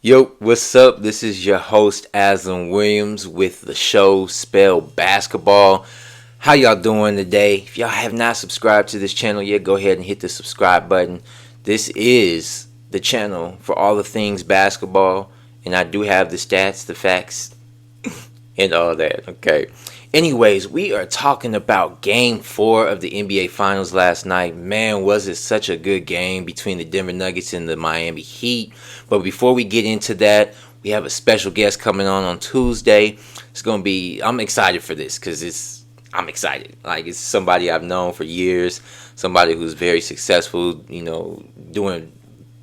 Yo, what's up? This is your host, Aslan Williams, with the show Spell Basketball. How y'all doing today? If y'all have not subscribed to this channel yet, go ahead and hit the subscribe button. This is the channel for all the things basketball, and I do have the stats, the facts, and all that, okay? Anyways, we are talking about Game 4 of the NBA Finals last night. Man, was it such a good game between the Denver Nuggets and the Miami Heat. But before we get into that, we have a special guest coming on Tuesday. It's going to be, I'm excited for this because I'm excited. Like, it's somebody I've known for years, somebody who's very successful, you know, doing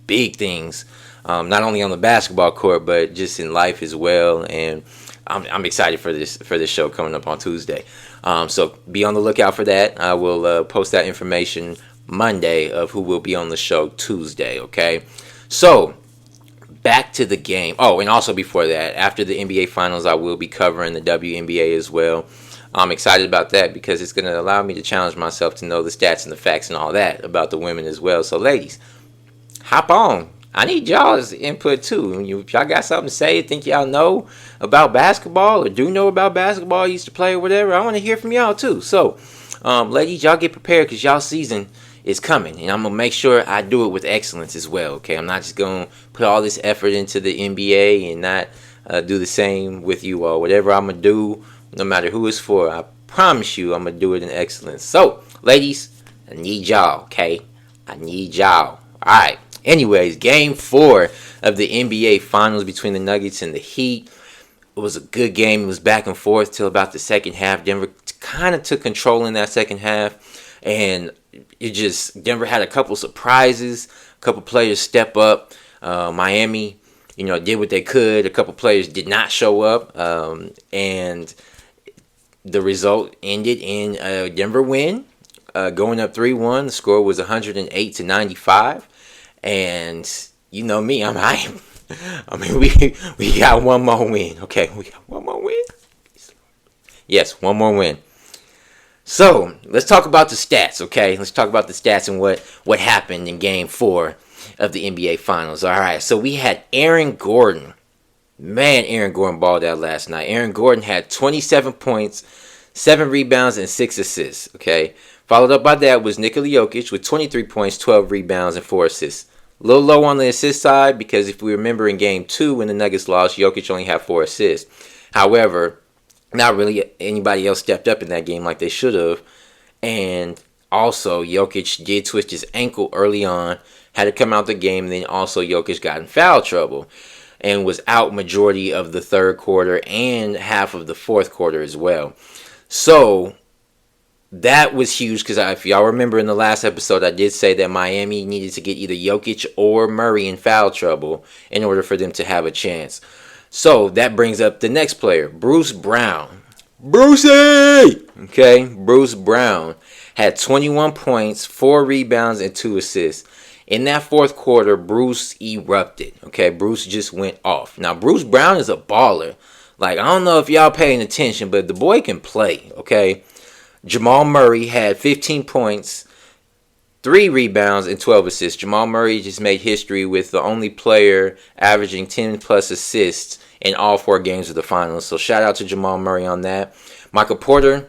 big things, not only on the basketball court, but just in life as well. And I'm excited for this show coming up on Tuesday. So be on the lookout for that. I will post that information Monday of who will be on the show Tuesday, okay? So back to the game. Oh, and also before that, after the NBA Finals, I will be covering the WNBA as well. I'm excited about that because it's going to allow me to challenge myself to know the stats and the facts and all that about the women as well. So ladies, hop on. I need y'all's input too. If y'all got something to say, think y'all know about basketball or do know about basketball, used to play or whatever, I want to hear from y'all too. So, ladies, y'all get prepared because y'all season is coming. And I'm going to make sure I do it with excellence as well, okay? I'm not just going to put all this effort into the NBA and not do the same with you all. Whatever I'm going to do, no matter who it's for, I promise you I'm going to do it in excellence. So, ladies, I need y'all, okay? I need y'all. All right. Anyways, Game 4 of the NBA Finals between the Nuggets and the Heat. It was a good game. It was back and forth till about the second half. Denver kind of took control in that second half. And Denver had a couple surprises. A couple players step up. Miami, did what they could. A couple players did not show up. And the result ended in a Denver win. Going up 3-1. The score was 108-95. And you know me, we got one more win. Okay, we got one more win. Yes, one more win. So let's talk about the stats. Okay, let's talk about the stats and what happened in Game 4 of the NBA Finals. All right, so we had Aaron Gordon. Man, Aaron Gordon balled out last night. Aaron Gordon had 27 points, 7 rebounds, and 6 assists. Okay, followed up by that was Nikola Jokic with 23 points, 12 rebounds, and 4 assists. A little low on the assist side because if we remember in Game 2 when the Nuggets lost, Jokic only had 4 assists. However, not really anybody else stepped up in that game like they should have. And also, Jokic did twist his ankle early on, had to come out the game. And then also, Jokic got in foul trouble and was out majority of the third quarter and half of the fourth quarter as well. So that was huge because if y'all remember in the last episode, I did say that Miami needed to get either Jokic or Murray in foul trouble in order for them to have a chance. So that brings up the next player, Bruce Brown. Brucey! Okay, Bruce Brown had 21 points, 4 rebounds, and 2 assists. In that fourth quarter, Bruce erupted. Okay, Bruce just went off. Now, Bruce Brown is a baller. Like, I don't know if y'all paying attention, but the boy can play, okay? Jamal Murray had 15 points, 3 rebounds, and 12 assists. Jamal Murray just made history with the only player averaging 10-plus assists in all 4 games of the finals. So shout out to Jamal Murray on that. Michael Porter,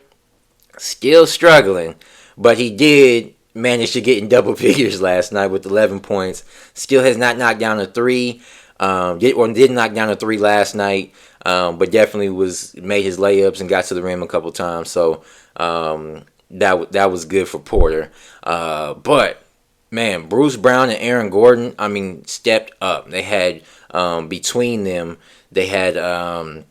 still struggling, but he did manage to get in double figures last night with 11 points. Still has not knocked down a 3. Did knock down a 3 last night, but definitely made his layups and got to the rim a couple times. So that was good for Porter. But man, Bruce Brown and Aaron Gordon, stepped up. They had between them, they had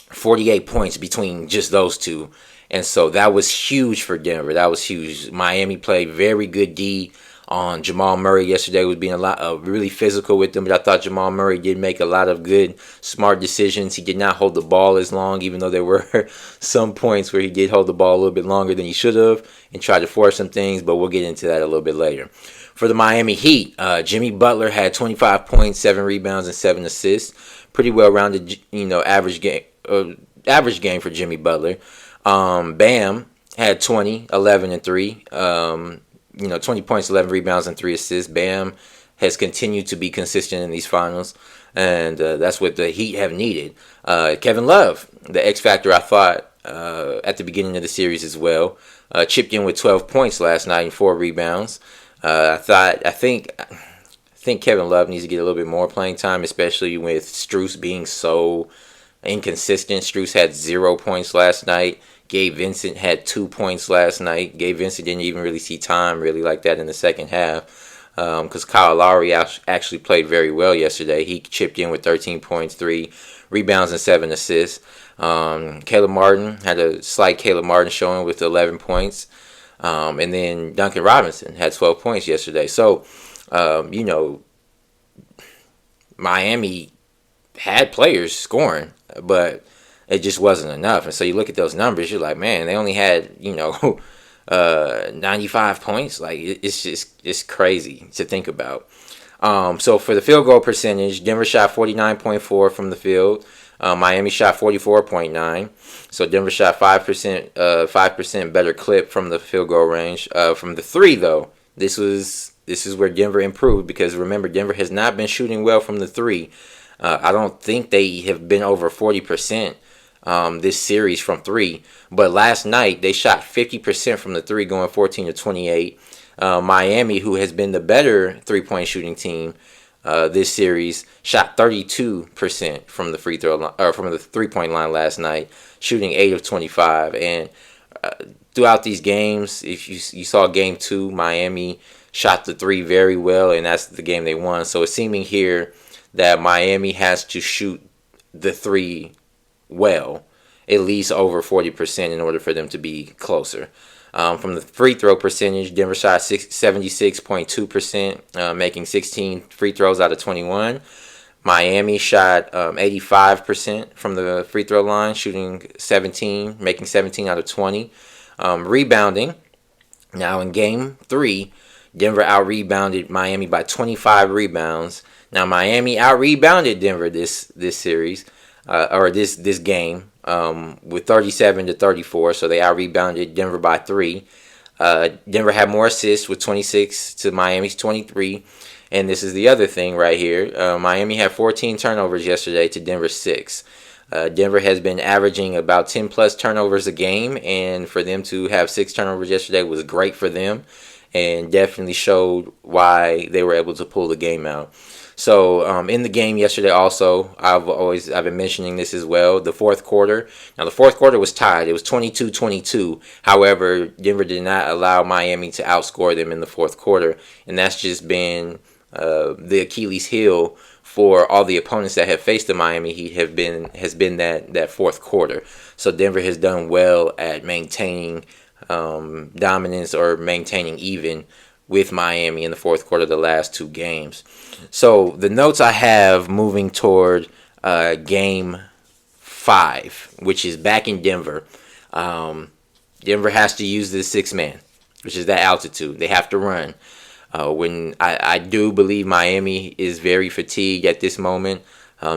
48 points between just those two. And so that was huge for Denver. That was huge. Miami played very good D on Jamal Murray yesterday was being really physical with them, but I thought Jamal Murray did make a lot of good, smart decisions. He did not hold the ball as long, even though there were some points where he did hold the ball a little bit longer than he should have and tried to force some things, but we'll get into that a little bit later. For the Miami Heat, Jimmy Butler had 25 points, 7 rebounds, and 7 assists. Pretty well-rounded, average game for Jimmy Butler. Bam had 20, 11, and 3. 20 points, 11 rebounds, and 3 assists. Bam has continued to be consistent in these finals, and that's what the Heat have needed. Kevin Love, the X Factor, I thought at the beginning of the series as well, chipped in with 12 points last night and 4 rebounds. I think Kevin Love needs to get a little bit more playing time, especially with Strus being so inconsistent. Strus had 0 points last night. Gabe Vincent had 2 points last night. Gabe Vincent didn't even really see time really like that in the second half because Kyle Lowry actually played very well yesterday. He chipped in with 13 points, 3 rebounds, and 7 assists. Caleb Martin had a slight Caleb Martin showing with 11 points. And then Duncan Robinson had 12 points yesterday. So, Miami had players scoring, but it just wasn't enough. And so you look at those numbers, you're like, man, they only had, 95 points. Like, it's crazy to think about. So for the field goal percentage, Denver shot 49.4 from the field. Miami shot 44.9. So Denver shot 5% better clip from the field goal range. From the three, though, this is where Denver improved because remember, Denver has not been shooting well from the three. I don't think they have been over 40% this series from three. But last night they shot 50% from the three, going 14-28. Miami, who has been the better 3-point shooting team this series, shot 32% from the free throw or from the 3-point line last night, shooting 8 of 25. And throughout these games, if you saw game 2, Miami shot the 3 very well, and that's the game they won. So it's seeming here that Miami has to shoot the 3 well, at least over 40% in order for them to be closer. From the free throw percentage, Denver shot 76.2%, making 16 free throws out of 21. Miami shot 85% from the free throw line, shooting 17, making 17 out of 20. Rebounding, now in game 3, Denver out-rebounded Miami by 25 rebounds. Now Miami out-rebounded Denver this series, or this game, with 37-34, so they out-rebounded Denver by 3. Denver had more assists with 26 to Miami's 23, and this is the other thing right here. Miami had 14 turnovers yesterday to Denver's 6. Denver has been averaging about 10-plus turnovers a game, and for them to have 6 turnovers yesterday was great for them and definitely showed why they were able to pull the game out. So in the game yesterday also, I've been mentioning this as well, the fourth quarter. Now the fourth quarter was tied. It was 22-22. However, Denver did not allow Miami to outscore them in the fourth quarter. And that's just been the Achilles heel for all the opponents that have faced the Miami Heat has been that fourth quarter. So Denver has done well at maintaining dominance or maintaining even with Miami in the fourth quarter of the last 2 games. So the notes I have moving toward game 5, which is back in Denver. Denver has to use this 6-man, which is that altitude. They have to run. When I do believe Miami is very fatigued at this moment.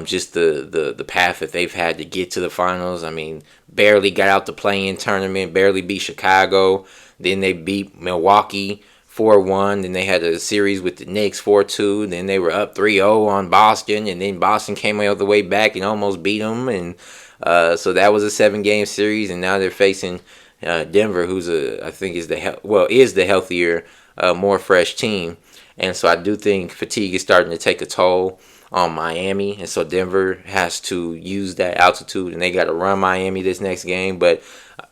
Just the path that they've had to get to the finals. I mean, barely got out the play-in tournament, barely beat Chicago. Then they beat Milwaukee 4-1. Then they had a series with the Knicks 4-2. Then they were up 3-0 on Boston. And then Boston came all the way back and almost beat them. And so that was a 7-game series. And now they're facing Denver, who's I think is the healthier, more fresh team. And so I do think fatigue is starting to take a toll on Miami, and so Denver has to use that altitude, and they got to run Miami this next game. But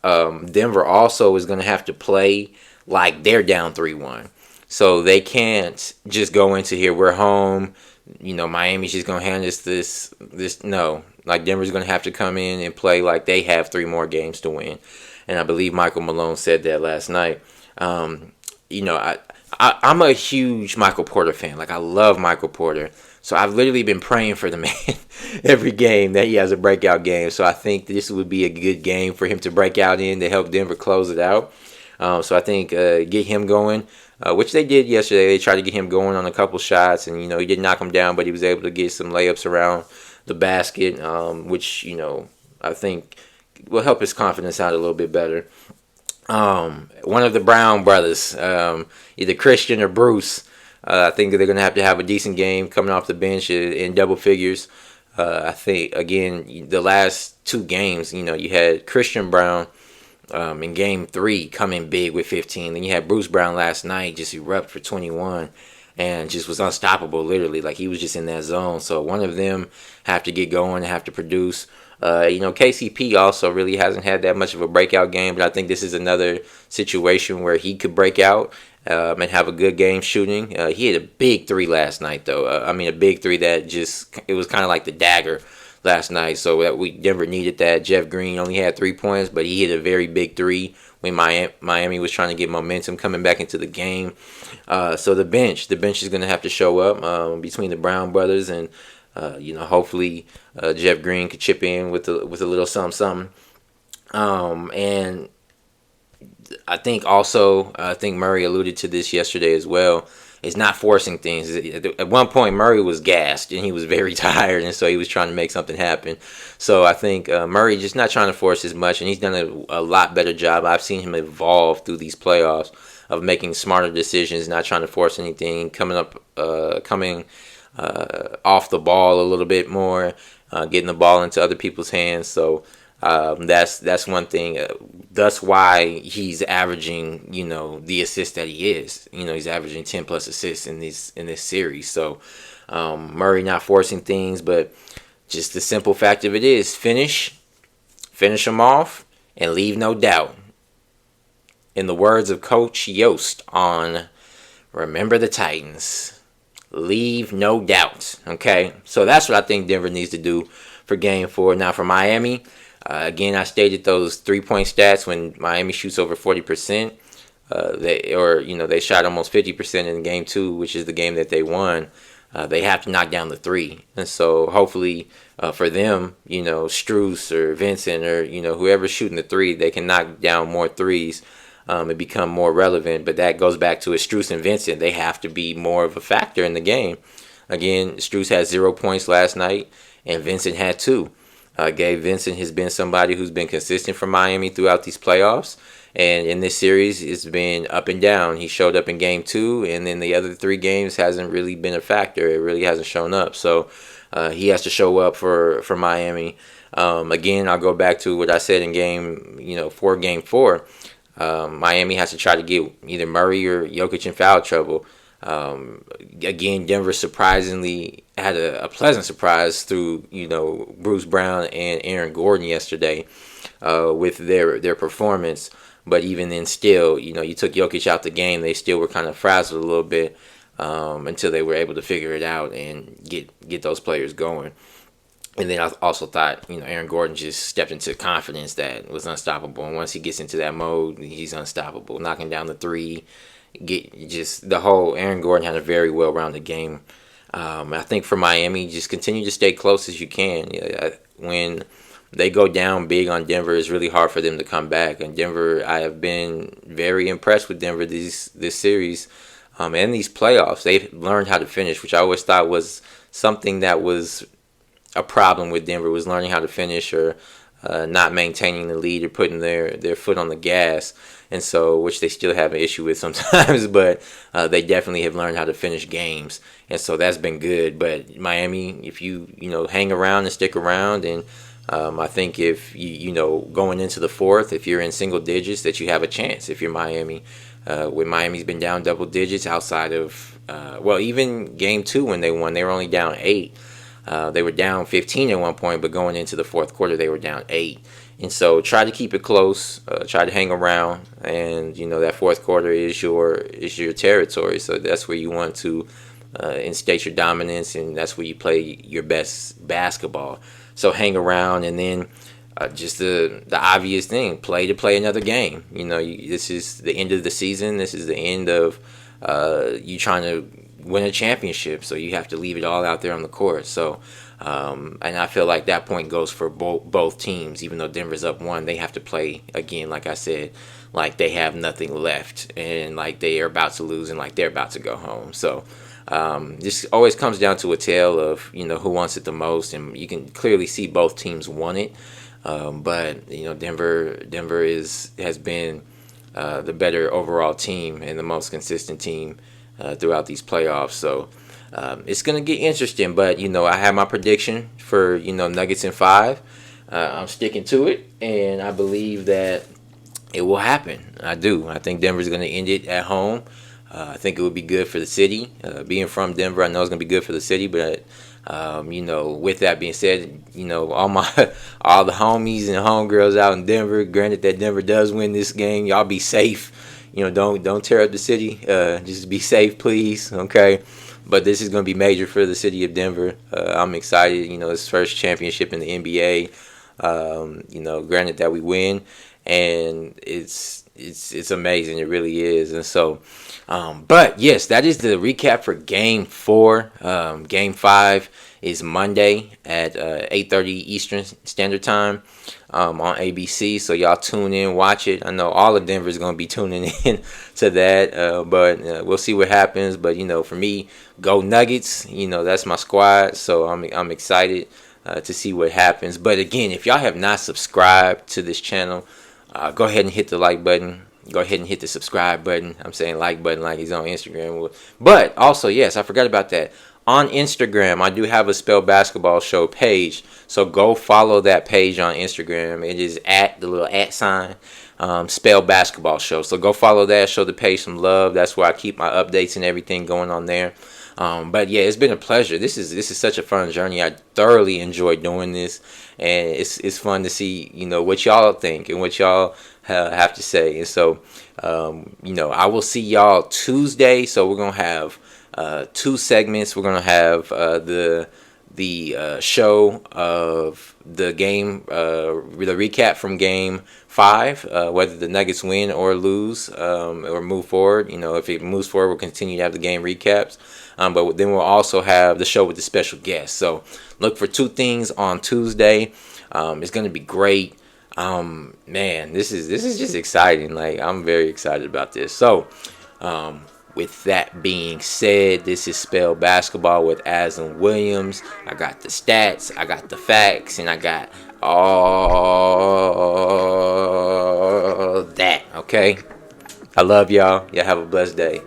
Denver also is going to have to play like they're down 3-1, so they can't just go into here, we're home, Miami's just going to hand us this. No, like Denver's going to have to come in and play like they have 3 more games to win, and I believe Michael Malone said that last night. I'm a huge Michael Porter fan. Like, I love Michael Porter. So I've literally been praying for the man every game that he has a breakout game. So I think this would be a good game for him to break out in to help Denver close it out. So I think get him going, which they did yesterday. They tried to get him going on a couple shots, and he did knock him down, but he was able to get some layups around the basket, which I think will help his confidence out a little bit better. One of the Brown brothers, either Christian or Bruce, I think they're going to have a decent game coming off the bench in double figures. I think, again, the last two games, you had Christian Brown in game 3 coming big with 15. Then you had Bruce Brown last night just erupt for 21 and just was unstoppable, literally. Like, he was just in that zone. So one of them have to get going, have to produce. KCP also really hasn't had that much of a breakout game, but I think this is another situation where he could break out and have a good game shooting. He had a big 3 last night, though. A big 3 that it was kind of like the dagger last night. So that Denver needed that. Jeff Green only had 3 points, but he hit a very big 3 when Miami was trying to get momentum coming back into the game. So the bench is going to have to show up between the Brown brothers and. Hopefully Jeff Green could chip in with a little something. And I think Murray alluded to this yesterday as well. Is not forcing things. At one point, Murray was gassed and he was very tired, and so he was trying to make something happen. So I think Murray just not trying to force as much, and he's done a lot better job. I've seen him evolve through these playoffs of making smarter decisions, not trying to force anything, coming off the ball a little bit more, getting the ball into other people's hands. So that's one thing. That's why he's averaging, the assists that he is. He's averaging 10 plus assists in this series. So Murray not forcing things, but just the simple fact of it is finish them off, and leave no doubt. In the words of Coach Yost on Remember the Titans. Leave no doubt. Okay, so that's what I think Denver needs to do for Game 4. Now for Miami, again, I stated those 3-point stats when Miami shoots over 40%. They shot almost 50% in Game 2, which is the game that they won. They have to knock down the 3, and so hopefully for them, Strus or Vincent or whoever's shooting the 3, they can knock down more 3s. And become more relevant. But that goes back to Strus and Vincent. They have to be more of a factor in the game. Again, Strus had 0 points last night, and Vincent had 2. Gabe Vincent has been somebody who's been consistent for Miami throughout these playoffs. And in this series, it's been up and down. He showed up in Game 2, and then the other 3 games hasn't really been a factor. It really hasn't shown up. So he has to show up for Miami. Again, I'll go back to what I said in Game 4. Miami has to try to get either Murray or Jokic in foul trouble. Again, Denver surprisingly had a pleasant surprise through Bruce Brown and Aaron Gordon yesterday with their performance. But even then, still, you took Jokic out the game, they still were kind of frazzled a little bit until they were able to figure it out and get those players going. And then I also thought, Aaron Gordon just stepped into confidence that was unstoppable. And once he gets into that mode, he's unstoppable. Knocking down the 3, the whole Aaron Gordon had a very well-rounded game. I think for Miami, just continue to stay close as you can. When they go down big on Denver, it's really hard for them to come back. And Denver, I have been very impressed with Denver this series and these playoffs. They've learned how to finish, which I always thought was something that was a problem with Denver, was learning how to finish or not maintaining the lead or putting their foot on the gas, and so which they still have an issue with sometimes, but they definitely have learned how to finish games, and so that's been good. But Miami, if you hang around and stick around, and I think if you going into the 4th, if you're in single digits, that you have a chance. If you're Miami, when Miami's been down double digits outside of even Game 2 when they won, they were only down 8. They were down 15 at one point, but going into the 4th quarter, they were down 8. And so try to keep it close, try to hang around, and that 4th quarter is your territory. So that's where you want to instate your dominance, and that's where you play your best basketball. So hang around, and then just the obvious thing, play another game. This is the end of the season. This is the end of you trying to win a championship, so you have to leave it all out there on the court. So, and I feel like that point goes for both teams. Even though Denver's up one, they have to play again, like I said, like they have nothing left, and like they are about to lose, and like they're about to go home. So, this always comes down to a tale of who wants it the most, and you can clearly see both teams want it. But Denver has been the better overall team and the most consistent team throughout these playoffs. So it's gonna get interesting. But I have my prediction for Nuggets in 5. I'm sticking to it, and I believe that it will happen. I do. I think Denver's gonna end it at home. I think it would be good for the city. Being from Denver, I know it's gonna be good for the city, but with that being said, all the homies and homegirls out in Denver. Granted that Denver does win this game, y'all be safe. Don't tear up the city. Just be safe, please. Okay. But this is going to be major for the city of Denver. I'm excited. It's first championship in the NBA. Granted that we win, and it's amazing. It really is. And so, but yes, that is the recap for Game 4. Game 5 is Monday at 8:30 Eastern Standard Time on ABC. So y'all tune in, watch it. I know all of Denver is going to be tuning in to that, but we'll see what happens. But for me, go Nuggets. That's my squad. So I'm excited to see what happens. But again, if y'all have not subscribed to this channel, go ahead and hit the like button. Go ahead and hit the subscribe button. I'm saying like button like he's on Instagram. But also, yes, I forgot about that. On Instagram, I do have a Spell Basketball Show page. So go follow that page on Instagram. It is at the little @ sign, Spell Basketball Show. So go follow that. Show the page some love. That's where I keep my updates and everything going on there. But yeah, it's been a pleasure. This is such a fun journey. I thoroughly enjoy doing this, and it's fun to see what y'all think and what y'all have to say. And so I will see y'all Tuesday. So we're gonna have 2 segments. We're gonna have the show of the game, the recap from Game 5, whether the Nuggets win or lose, or move forward. If it moves forward, we'll continue to have the game recaps. But then we'll also have the show with the special guests. So look for 2 things on Tuesday. It's gonna be great. Man, this is just exciting. Like, I'm very excited about this. So, with that being said, this is Spell Basketball with Aslan Williams. I got the stats, I got the facts, and I got all that. Okay, I love y'all. Y'all have a blessed day.